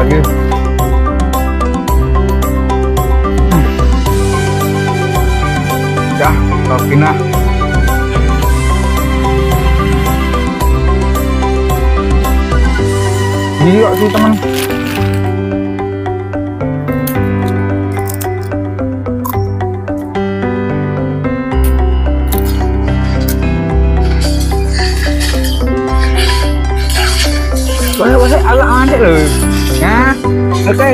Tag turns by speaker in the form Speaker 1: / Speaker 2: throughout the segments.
Speaker 1: lagi. Dah, kopi nah. Iya sih teman. Boleh agak aneh loh. Ya, oke.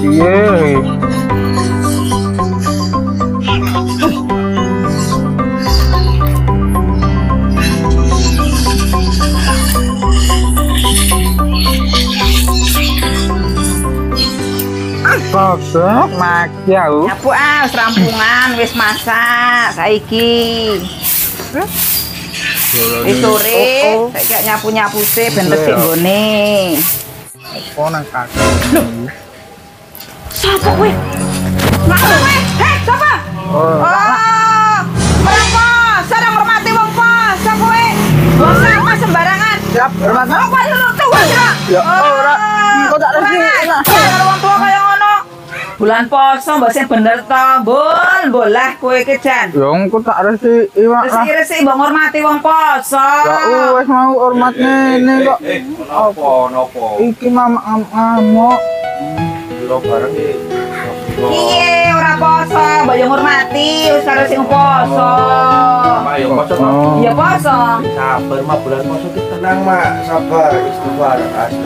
Speaker 1: Iya. Kok maki aku.
Speaker 2: Nyapu serampungan wis masak saiki. Sore saiki nyapu-nyapu sih ben resik nggone.
Speaker 1: Apa nang kaki?
Speaker 2: Sapa kowe? Sapa kowe? Sapa?
Speaker 1: Oh.
Speaker 2: Mereka sareng hormati wong poso kowe. Wong sama sembarangan.
Speaker 1: Siap, hormat.
Speaker 2: Wong kowe tuwa sira.
Speaker 1: Ya ora. Kok tak ngerti.
Speaker 2: Karo wong tua kaya ngono. Bulan poso mbok sing bener to, Mbul lah kowe iki jan.
Speaker 1: Ya engko tak resi iwak lah.
Speaker 2: Resik mbok ngormati wong poso.
Speaker 1: Ya wis mau hormat ngene kok.
Speaker 3: Napa?
Speaker 1: Iki ngamuk.
Speaker 3: Piro bareng iki.
Speaker 2: Iye ora poso, mbok yo ngormati wis karo sing poso.
Speaker 3: Mak yo poso.
Speaker 2: Iya poso.
Speaker 3: Sabar mak bulan poso ki tenang mak, sabar istighfar.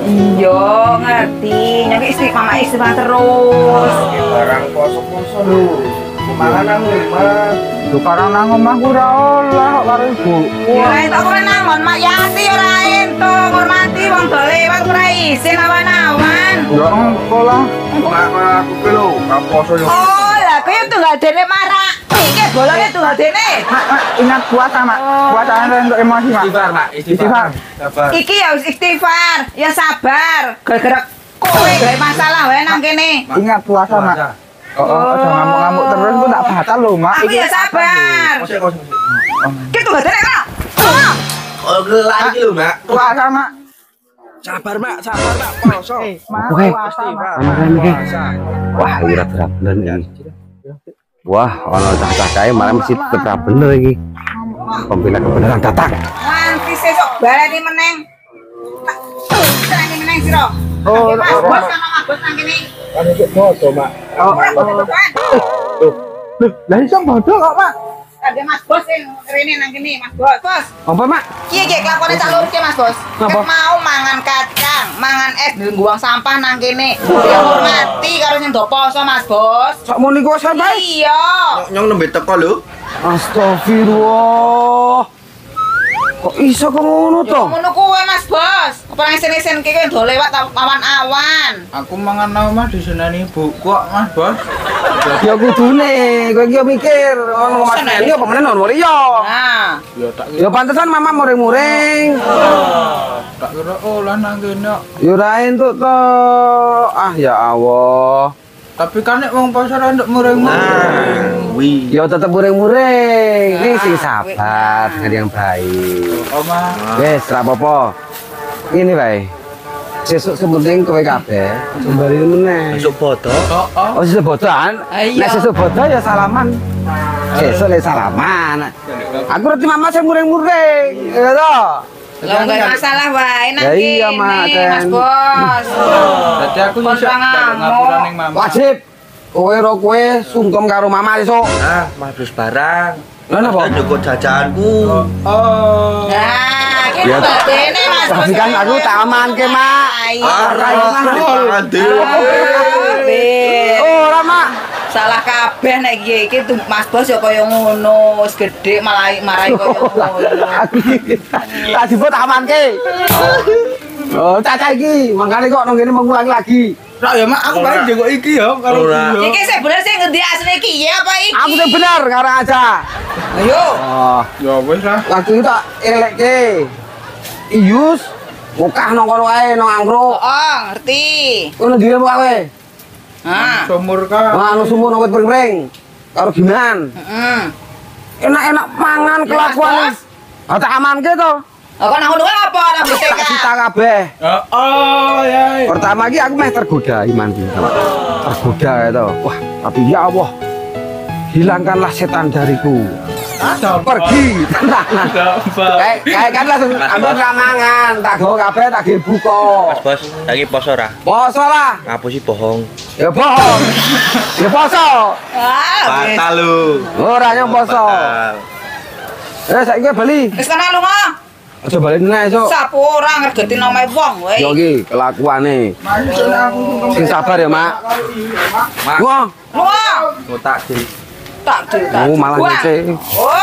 Speaker 2: Iya ngerti, nyaki istiqamah istiqamah terus.
Speaker 3: Barang poso-poso lho. Mangan nang omah.
Speaker 1: Lho karang nang omahku ora oleh kok karo ibu.
Speaker 2: Ya itu kowe nangon mak Yati ora ento ngormati wong do lewat ora isin awan-awan.
Speaker 1: Ya engko lah.
Speaker 3: Mak aku ki lho, ka poso yo.
Speaker 2: Oh, lah kowe tunggal dene marak. Iki bolone tunggal dene.
Speaker 1: Mak, ingat puasa, Mak. Puasa untuk emosi, Mak.
Speaker 3: Istighfar mak, istighfar. Sabar.
Speaker 2: Iki ya wis istighfar, ya sabar. Gara-gara kowe gawe masalah wae nang kene.
Speaker 1: Ingat puasa, Mak. Oh, aja ngamuk-ngamuk terus ku tak batal lho, Mak.
Speaker 2: Aku ya sabar.
Speaker 3: Kosek.
Speaker 2: Ki tunggal dene kok.
Speaker 3: Oh, gelak iki lho, Mak.
Speaker 1: Puasa, Mak.
Speaker 3: Sabar, Mak. Poso.
Speaker 1: Mak,
Speaker 4: Oke.
Speaker 1: puasa, Mak.
Speaker 4: Wah, ini rada bener ini. Wah, ono cah-cah kae malah mesti tetap bener iki. Pembela kebenaran datang.
Speaker 2: Nanti sesuk baleni meneng. Baleni meneng sira.
Speaker 1: Oh,
Speaker 2: Mas bos sama Mas bos nang kene.
Speaker 3: Kan iki foto, Mak.
Speaker 2: Ora bodohan.
Speaker 1: Lah iso bodoh kok, Mak.
Speaker 2: Ada Mas bos sing rene nang kene, Mas bos. Bos,
Speaker 4: Apa, Mak?
Speaker 2: kiye ki kelakone cak lur ki Mas bos.
Speaker 4: Apa?
Speaker 2: Ket mau mangan kacang, mangan es buang sampah nang kene. Ya hormati karo sing do poso Mas bos.
Speaker 1: Sakmono iku sampai.
Speaker 2: Iya.
Speaker 3: Nyong nembe teko lho.
Speaker 1: Astagfirullah. Kok iso kok ngono to?
Speaker 2: Ngono kuwe Mas bos. Apa nang isin-isin ki do lewat awan-awan.
Speaker 1: Aku mangan nang omah diseneni ibuku kok, Mas Bos. Ya kudune, kowe iki mikir ono Mas Neni apa meneh ono liya.
Speaker 2: Nah,
Speaker 1: Ya tak
Speaker 4: Ya pantesan mama muring-muring.
Speaker 1: tak kira olah nang kene.
Speaker 4: Ya ora entuk to. Ah ya Allah.
Speaker 1: Tapi kan nek wong pasar nduk muring-muring.
Speaker 3: Wi.
Speaker 4: Ya tetep muring-muring. Ini sing sabar, dengan yang baik.
Speaker 1: Omah.
Speaker 4: Wes, ora apa-apa. Ini bae. Sesuk sementing kowe kabeh kembali meneh.
Speaker 3: Besok foto.
Speaker 1: Oh,
Speaker 4: Oh, sesuk bodohan.
Speaker 2: Iya.
Speaker 4: Nek sesuk bodoh ya salaman. Sesuk le salaman. Aku ngerti mama sing muring-muring. Ya toh?
Speaker 2: lah enggak masalah wae nang
Speaker 4: Ya iya, Mak,
Speaker 2: kene Mas
Speaker 4: Ten.
Speaker 2: bos.
Speaker 1: Dadi aku
Speaker 2: Kon
Speaker 1: iso
Speaker 2: pangamuk.
Speaker 1: ngaturan ning mama.
Speaker 4: Wajib. Kowe ro kowe sungkem karo mama esuk.
Speaker 3: Nah, madus barang.
Speaker 4: Lah napa?
Speaker 3: Njukuk jajanku.
Speaker 1: Oh.
Speaker 2: Nah, ki
Speaker 4: Ya,
Speaker 2: badene Mas bos.
Speaker 4: Tapi kan aku tak amanke, Mak.
Speaker 3: Ora
Speaker 4: Ora, Mak.
Speaker 2: Salah kabeh nek iki tuh Mas bos ya kaya ngono, wis gedhe malah marahi kaya ngono.
Speaker 4: Tak disebut amanke. Oh, caca iki, mangkane kok nang kene mengulangi lagi.
Speaker 1: Rak ya, Mak, aku bae njenguk iki ya karo
Speaker 3: Ora.
Speaker 1: dia.
Speaker 2: Iki sing bener sing ngendi asline iki ya apa iki?
Speaker 4: Aku sing bener karo aja.
Speaker 2: Ayo.
Speaker 4: Oh,
Speaker 1: Ya wis lah.
Speaker 4: waktu itu tak elekke. Iyus, mukah nang kono wae nang angkruk.
Speaker 2: Oh, ngerti.
Speaker 4: Kono dhewe mukah kowe.
Speaker 2: Hah.
Speaker 1: Sumur ka.
Speaker 4: Anu sumur nang pring-pring. Karo ginan.
Speaker 2: Heeh.
Speaker 4: Enak-enak mangan kelakuan.
Speaker 2: Mas,
Speaker 4: Ah tak amanke to.
Speaker 2: Kok nang ngono apa nang BTK?
Speaker 1: Kita kabeh.
Speaker 3: Oh ya.
Speaker 1: Pertama iki aku meh tergoda imanku. Tergoda itu. Wah, tapi ya Allah. Hilangkanlah setan dariku. Pergi tenanan. Kayak kan langsung ambil ramangan, tak go kabeh tak ge buka.
Speaker 5: Bos, lagi poso ra?
Speaker 1: Poso lah.
Speaker 5: Ngapusi bohong.
Speaker 1: Ya bohong. Ya poso.
Speaker 5: Batal lu.
Speaker 1: Ora nyong poso. Saiki bali.
Speaker 2: Wis tenan lunga.
Speaker 1: Aja bali neh, Cuk.
Speaker 2: Sapu ora ngergeti omahe wong wae.
Speaker 1: Yo iki kelakuane. Sing sabar ya, Mak. Wah,
Speaker 2: Lunga.
Speaker 5: Ngotak sih.
Speaker 2: Tak cerita.
Speaker 1: malah ngece.
Speaker 2: Oh,